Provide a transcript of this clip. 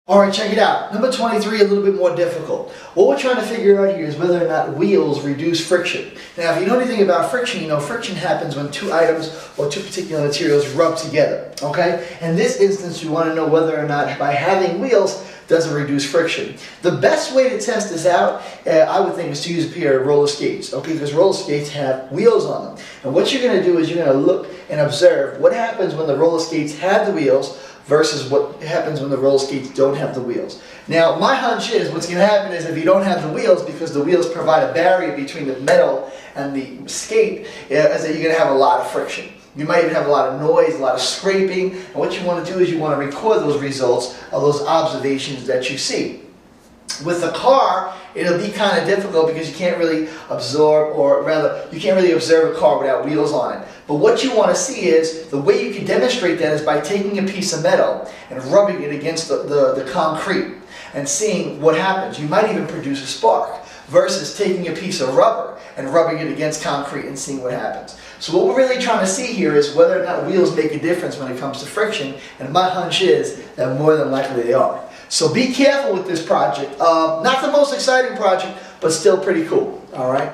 Alright, check it out. Number 23, a little bit more difficult. What we're trying to figure out here is whether or not wheels reduce friction. Now, if you know anything about friction, you know friction happens when two items or two particular materials rub together. Okay? In this instance, you want to know whether or not by having wheels, does it reduce friction. The best way to test this out, I would think, is to use a pair of roller skates. Okay? Because roller skates have wheels on them. And what you're going to do is you're going to look and observe what happens when the roller skates have the wheels versus what happens when the roller skates don't have the wheels. Now, my hunch is what's going to happen is if you don't have the wheels, because the wheels provide a barrier between the metal and the skate, is that you're going to have a lot of friction. You might even have a lot of noise, a lot of scraping, and what you want to do is you want to record those results of those observations that you see. With the car, it'll be kind of difficult because you can't really absorb, or rather, you can't really observe a car without wheels on it. But what you want to see is, the way you can demonstrate that is by taking a piece of metal and rubbing it against the concrete and seeing what happens. You might even produce a spark, versus taking a piece of rubber and rubbing it against concrete and seeing what happens. So what we're really trying to see here is whether or not wheels make a difference when it comes to friction, and my hunch is that more than likely they are. So be careful with this project. Not the most exciting project, but still pretty cool. All right?